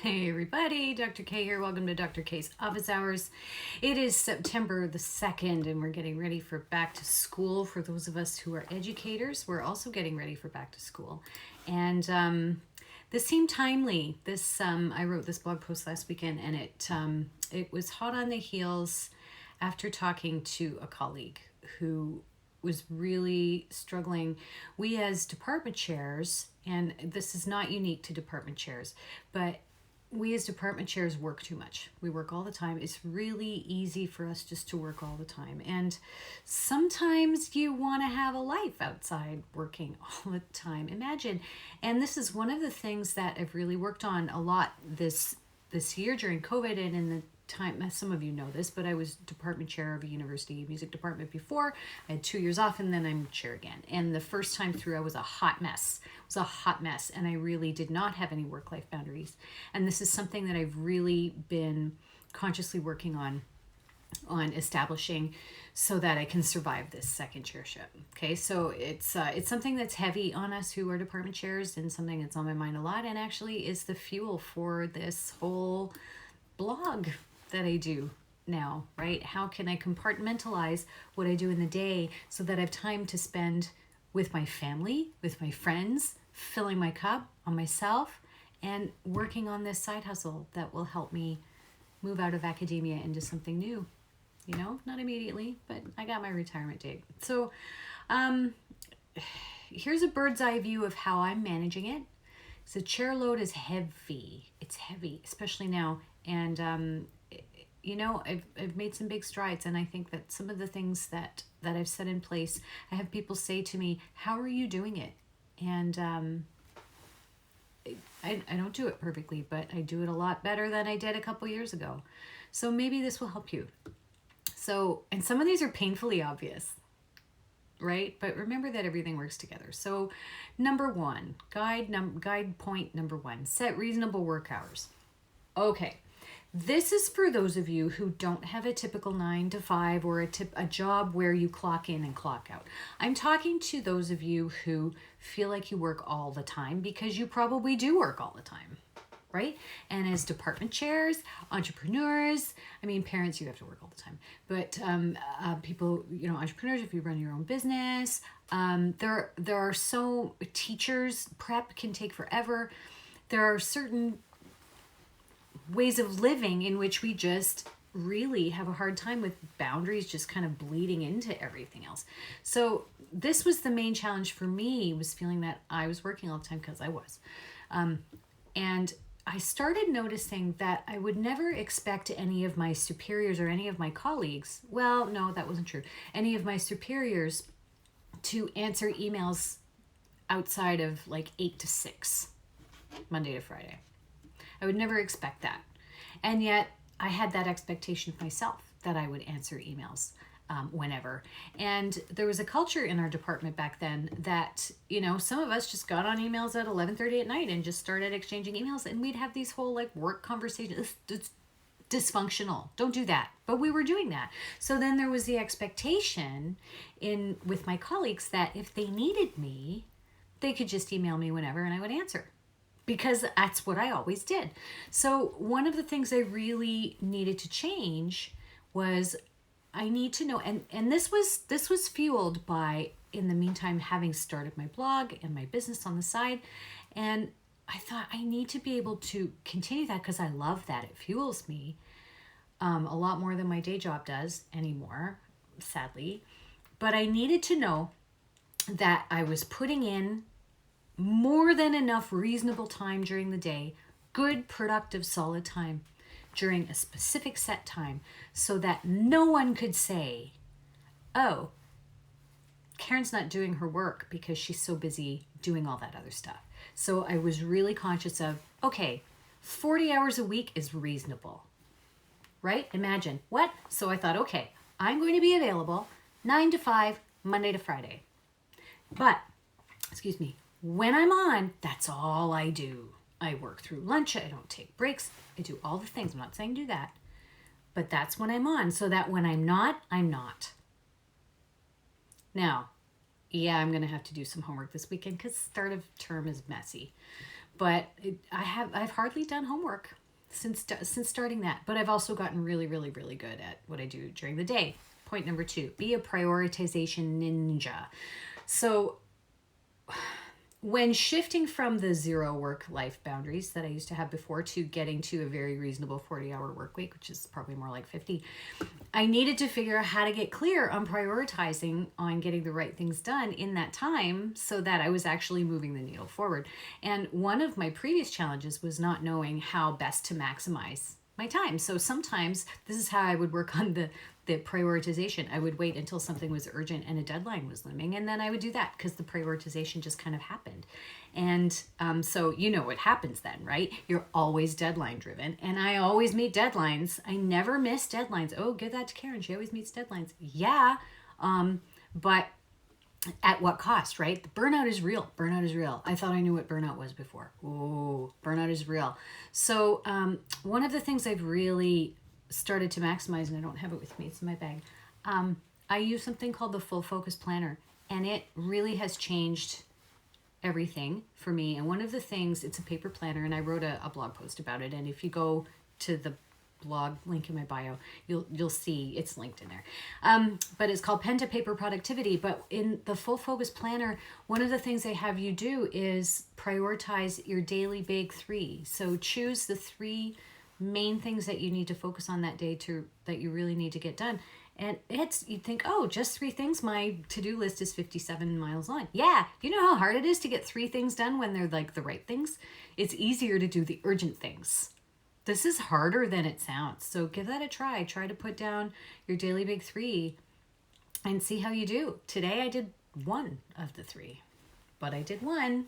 Hey everybody, Dr. K here. Welcome to Dr. K's Office Hours. It is September the 2nd and we're getting ready for back to school. For those of us who are educators, we're also getting ready for back to school. And this seemed timely. I wrote this blog post last weekend and it was hot on the heels after talking to a colleague who was really struggling. We as department chairs, and this is not unique to department chairs, but we as department chairs work too much. We work all the time. It's really easy for us just to work all the time. And sometimes you want to have a life outside working all the time. Imagine. And this is one of the things that I've really worked on a lot this year during COVID and in the time, some of you know this, but I was department chair of a university music department before. I had 2 years off and then I'm chair again. And the first time through I was a hot mess. It was a hot mess and I really did not have any work-life boundaries. And this is something that I've really been consciously working on establishing so that I can survive this second chairship. Okay, so it's something that's heavy on us who are department chairs and something that's on my mind a lot and actually is the fuel for this whole blog that I do now, right? How can I compartmentalize what I do in the day so that I have time to spend with my family, with my friends, filling my cup on myself, and working on this side hustle that will help me move out of academia into something new. You know, not immediately, but I got my retirement date. So here's a bird's eye view of how I'm managing it. So chair load is heavy. It's heavy, especially now. And, you know, I've made some big strides. And I think that some of the things that I've set in place, I have people say to me, how are you doing it? And I don't do it perfectly, but I do it a lot better than I did a couple years ago. So maybe this will help you. So, and some of these are painfully obvious, right? But remember that everything works together. So number one, guide point number one, set reasonable work hours. Okay. This is for those of you who don't have a typical 9 to 5 or a job where you clock in and clock out. I'm talking to those of you who feel like you work all the time because you probably do work all the time, right? And as department chairs, entrepreneurs, I mean, parents, you have to work all the time, but people, you know, entrepreneurs, if you run your own business, there are so teachers, prep can take forever. There are certain ways of living in which we just really have a hard time with boundaries just kind of bleeding into everything else. So this was the main challenge for me, was feeling that I was working all the time because I was. And I started noticing that I would never expect any of my superiors or any of my colleagues, well, no, that wasn't true, any of my superiors to answer emails outside of like 8 to 6, Monday to Friday. I would never expect that. And yet I had that expectation of myself that I would answer emails whenever. And there was a culture in our department back then that, you know, some of us just got on emails at 11:30 at night and just started exchanging emails, and we'd have these whole like work conversations. It's dysfunctional. Don't do that. But we were doing that. So then there was the expectation with my colleagues that if they needed me, they could just email me whenever and I would answer, because that's what I always did. So one of the things I really needed to change was I need to know, and this was fueled by, in the meantime, having started my blog and my business on the side. And I thought I need to be able to continue that because I love that. It fuels me a lot more than my day job does anymore, sadly. But I needed to know that I was putting in more than enough reasonable time during the day, good, productive, solid time during a specific set time, so that no one could say, oh, Karen's not doing her work because she's so busy doing all that other stuff. So I was really conscious of, okay, 40 hours a week is reasonable, right? Imagine, what? So I thought, okay, I'm going to be available 9 to 5, Monday to Friday. But, excuse me, when I'm on, that's all I do. I work through lunch. I don't take breaks. I do all the things. I'm not saying do that. But that's when I'm on, so that when I'm not, I'm not. Now, yeah, I'm going to have to do some homework this weekend because start of term is messy. But I've hardly done homework since starting that. But I've also gotten really, really, really good at what I do during the day. Point number 2, be a prioritization ninja. So when shifting from the 0 work-life boundaries that I used to have before to getting to a very reasonable 40-hour work week, which is probably more like 50, I needed to figure out how to get clear on prioritizing on getting the right things done in that time so that I was actually moving the needle forward. And one of my previous challenges was not knowing how best to maximize my time. So sometimes this is how I would work on the prioritization. I would wait until something was urgent and a deadline was looming, and then I would do that because the prioritization just kind of happened. And so you know what happens then, right? You're always deadline driven, and I always meet deadlines. I never miss deadlines. Oh, give that to Karen. She always meets deadlines. Yeah, but at what cost, right? The burnout is real. Burnout is real. I thought I knew what burnout was before. Oh, burnout is real. So one of the things I've really started to maximize, and I don't have it with me, it's in my bag. I use something called the Full Focus Planner, and it really has changed everything for me. And one of the things, it's a paper planner, and I wrote a blog post about it. And if you go to the blog link in my bio, you'll see it's linked in there. But it's called Pen to Paper Productivity. But in the Full Focus Planner, one of the things they have you do is prioritize your daily big 3. So choose the 3 main things that you need to focus on that day that you really need to get done. And you'd think, oh, just 3 things. My to-do list is 57 miles long. Yeah, you know how hard it is to get 3 things done when they're like the right things? It's easier to do the urgent things. This is harder than it sounds. So give that a try. Try to put down your daily big 3 and see how you do. Today I did 1 of the 3, but I did 1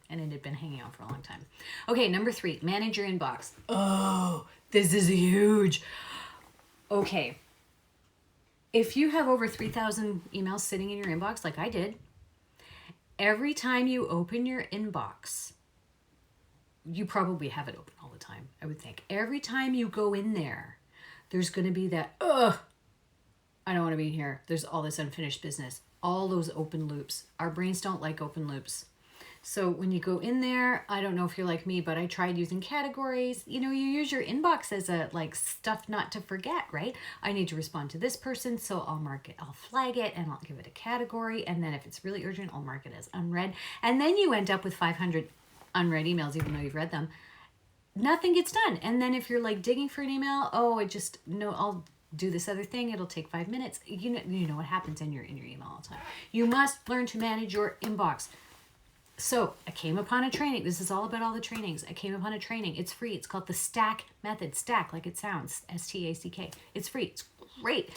and it had been hanging out for a long time. Okay, number 3, manage your inbox. Oh, this is huge. Okay. If you have over 3,000 emails sitting in your inbox like I did, every time you open your inbox, you probably have it open all the time, I would think. Every time you go in there, there's going to be that, I don't want to be here. There's all this unfinished business, all those open loops. Our brains don't like open loops. So when you go in there, I don't know if you're like me, but I tried using categories. You know, you use your inbox as a stuff not to forget, right? I need to respond to this person, so I'll mark it, I'll flag it, and I'll give it a category. And then if it's really urgent, I'll mark it as unread. And then you end up with 500 unread emails, even though you've read them. Nothing gets done. And then if you're digging for an email, I'll do this other thing. It'll take 5 minutes. You know what happens in your email all the time. You must learn to manage your inbox. So I came upon a training. This is all about all the trainings. I came upon a training. It's free. It's called the STACK method. STACK, like it sounds. STACK. It's free. It's great.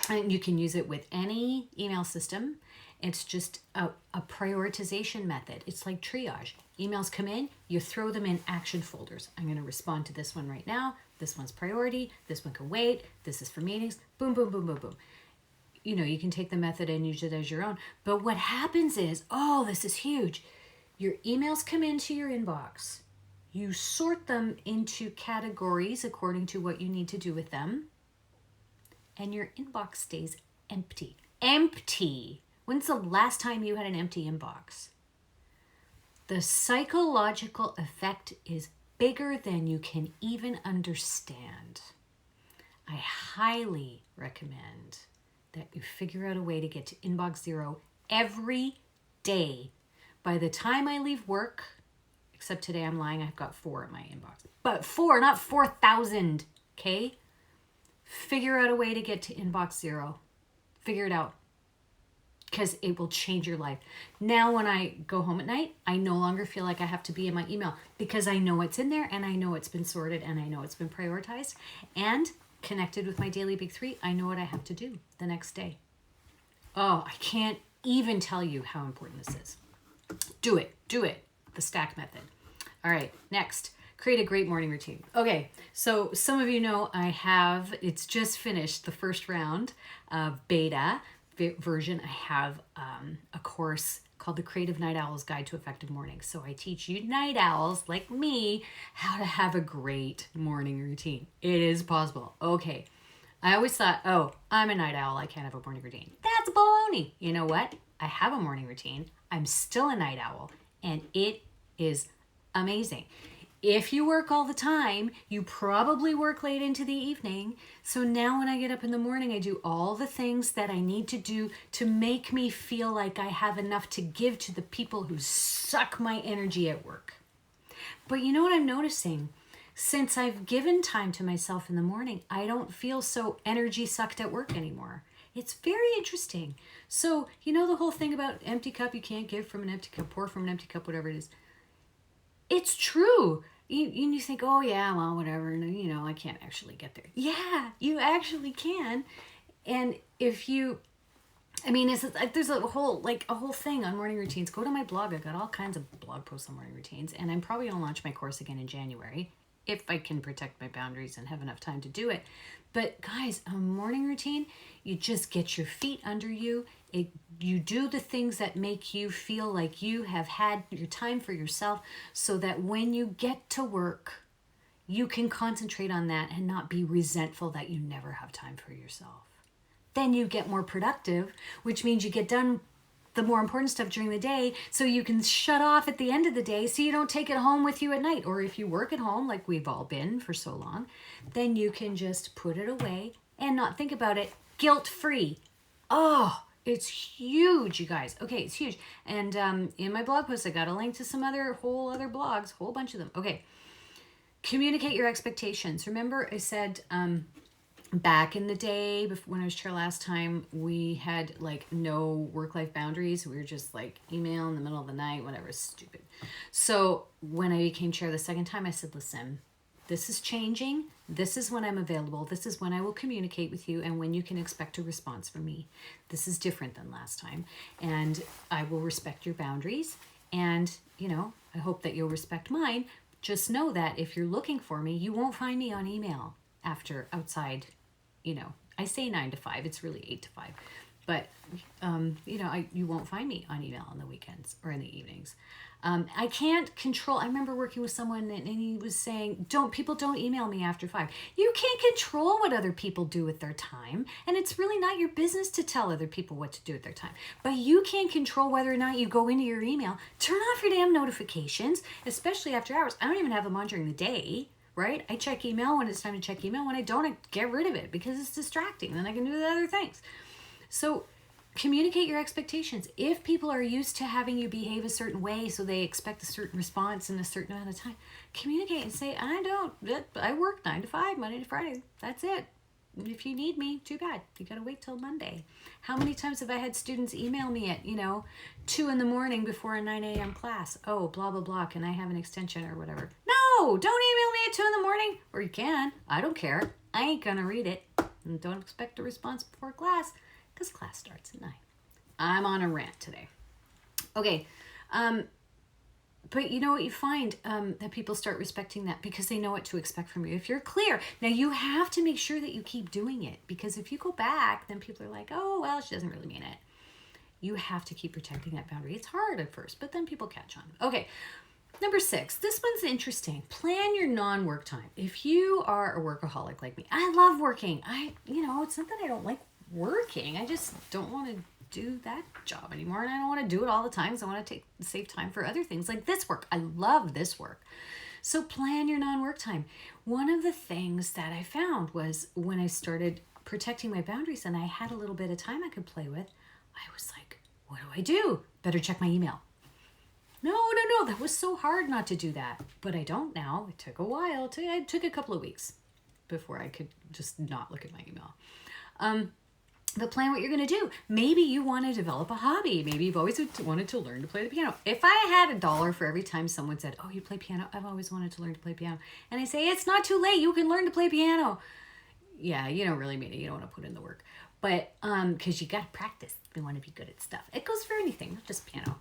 And you can use it with any email system. It's just a prioritization method. It's like triage. Emails come in, you throw them in action folders. I'm going to respond to this one right now. This one's priority. This one can wait. This is for meetings. Boom, boom, boom, boom, boom. You know, you can take the method and use it as your own. But what happens is, this is huge. Your emails come into your inbox. You sort them into categories according to what you need to do with them. And your inbox stays empty. Empty. When's the last time you had an empty inbox? The psychological effect is bigger than you can even understand. I highly recommend that you figure out a way to get to inbox 0 every day. By the time I leave work, except today I'm lying, I've got 4 in my inbox. But 4, not 4,000, okay? Figure out a way to get to inbox 0. Figure it out. Because it will change your life. Now when I go home at night, I no longer feel like I have to be in my email because I know it's in there and I know it's been sorted and I know it's been prioritized and connected with my daily big 3. I know what I have to do the next day. Oh, I can't even tell you how important this is. Do it. The STACK method. All right, next. Create a great morning routine. Okay, so some of you know it's just finished the first round of beta version. I have a course called the Creative Night Owl's Guide to Effective Mornings. So I teach you night owls like me how to have a great morning routine. It is possible. Okay. I always thought, I'm a night owl. I can't have a morning routine. That's baloney. You know what? I have a morning routine. I'm still a night owl. And it is Amazing. If you work all the time, you probably work late into the evening. So now when I get up in the morning, I do all the things that I need to do to make me feel like I have enough to give to the people who suck my energy at work. But you know what I'm noticing? Since I've given time to myself in the morning, I don't feel so energy sucked at work anymore. It's very interesting. So, you know the whole thing about empty cup, you can't give from an empty cup, pour from an empty cup, whatever it is. It's true. You think, oh yeah, well, whatever, you know, I can't actually get there. Yeah, you actually can. And if you, I mean, there's a whole thing on morning routines. Go to my blog. I've got all kinds of blog posts on morning routines, and I'm probably going to launch my course again in January if I can protect my boundaries and have enough time to do it. But guys, a morning routine, you just get your feet under you. You do the things that make you feel like you have had your time for yourself, so that when you get to work, you can concentrate on that and not be resentful that you never have time for yourself. Then you get more productive, which means you get done the more important stuff during the day, so you can shut off at the end of the day so you don't take it home with you at night. Or if you work at home, like we've all been for so long, then you can just put it away and not think about it, guilt-free. Oh, it's huge, you guys. Okay, it's huge. And in my blog post, I got a link to some whole other blogs, whole bunch of them. Okay, communicate your expectations. Remember I said, back in the day, when I was chair last time, we had like no work-life boundaries. We were just like email in the middle of the night, whatever, stupid. So when I became chair the second time, I said, listen, this is changing. This is when I'm available. This is when I will communicate with you and when you can expect a response from me. This is different than last time. And I will respect your boundaries. And, you know, I hope that you'll respect mine. Just know that if you're looking for me, you won't find me on email outside. You know, I say 9 to 5. It's really 8 to 5. But, you know, you won't find me on email on the weekends or in the evenings. I can't control. I remember working with someone and he was saying, people don't email me after 5. You can't control what other people do with their time. And it's really not your business to tell other people what to do with their time. But you can control whether or not you go into your email. Turn off your damn notifications, especially after hours. I don't even have them on during the day. Right? I check email when it's time to check email. When I don't, I get rid of it because it's distracting. Then I can do the other things. So communicate your expectations. If people are used to having you behave a certain way, so they expect a certain response in a certain amount of time, communicate and say, I work 9 to 5, Monday to Friday. That's it. If you need me, too bad. You got to wait till Monday. How many times have I had students email me at, 2 a.m. before a 9 a.m. class? Oh, blah, blah, blah. Can I have an extension or whatever? No, don't email me at 2 a.m. Or you can. I don't care. I ain't going to read it. And don't expect a response before class because class starts at 9. I'm on a rant today. Okay. But you know what you find, that people start respecting that because they know what to expect from you. If you're clear, now you have to make sure that you keep doing it, because if you go back, then people are like, oh, well, she doesn't really mean it. You have to keep protecting that boundary. It's hard at first, but then people catch on. Okay. Number 6, this one's interesting. Plan your non-work time. If you are a workaholic like me, I love working. It's not that I don't like working. I just don't want to do that job anymore, and I don't want to do it all the time, so I want to save time for other things like this work. I love this work. So plan your non-work time. One of the things that I found was when I started protecting my boundaries and I had a little bit of time I could play with, I was like, what do I do? Better check my email. No, that was so hard not to do that, but I don't now. It took a while. It took a couple of weeks before I could just not look at my email. But plan what you're going to do. Maybe you want to develop a hobby. Maybe you've always wanted to learn to play the piano. If I had $1 for every time someone said, oh, you play piano? I've always wanted to learn to play piano. And I say, it's not too late. You can learn to play piano. Yeah, you don't really mean it. You don't want to put in the work. But because you got to practice. You want to be good at stuff. It goes for anything, not just piano.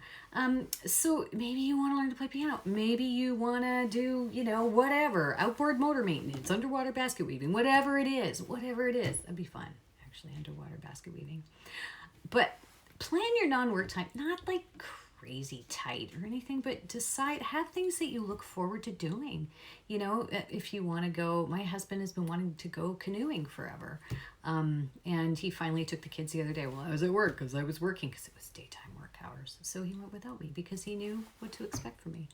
So maybe you want to learn to play piano. Maybe you want to do, whatever. Outboard motor maintenance, underwater basket weaving, whatever it is. That'd be fun. Actually, underwater basket weaving. But plan your non-work time, not like crazy tight or anything, but have things that you look forward to doing. If you want to go, my husband has been wanting to go canoeing forever. And he finally took the kids the other day. Well, I was at work because I was working because it was daytime work hours. So he went without me because he knew what to expect from me.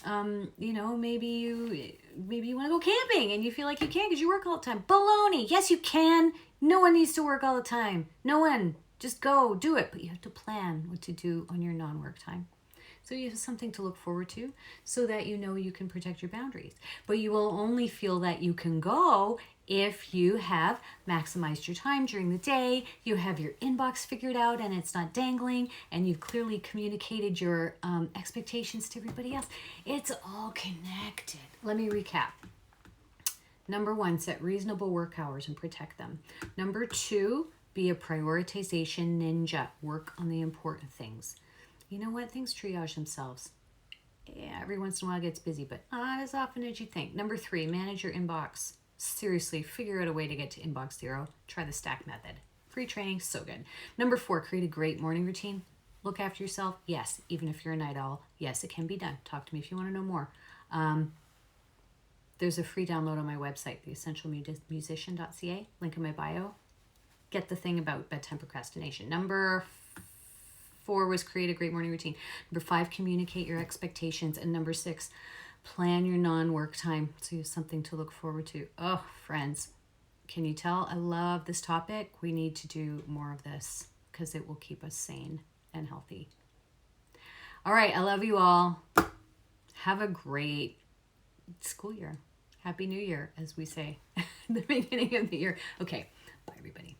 Maybe you want to go camping and you feel like you can't because you work all the time. Baloney. Yes, you can. No one needs to work all the time. No one. Just go do it. But you have to plan what to do on your non-work time. So you have something to look forward to so that you know you can protect your boundaries. But you will only feel that you can go if you have maximized your time during the day, you have your inbox figured out and it's not dangling, and you've clearly communicated your expectations to everybody else. It's all connected. Let me recap. Number 1, set reasonable work hours and protect them. Number 2, be a prioritization ninja. Work on the important things. You know what? Things triage themselves. Yeah, every once in a while it gets busy, but not as often as you think. Number 3, manage your inbox. Seriously, figure out a way to get to inbox 0. Try the stack method. Free training, so good. Number 4, create a great morning routine. Look after yourself. Yes, even if you're a night owl. Yes, it can be done. Talk to me if you want to know more. There's a free download on my website, theessentialmusician.ca. Link in my bio. Get the thing about bedtime procrastination. Number 4 was create a great morning routine. Number 5, communicate your expectations. And number 6, plan your non-work time so you have something to look forward to. Oh, friends, can you tell I love this topic? We need to do more of this because it will keep us sane and healthy. All right, I love you all. Have a great school year. Happy New Year, as we say in the beginning of the year. Okay, bye, everybody.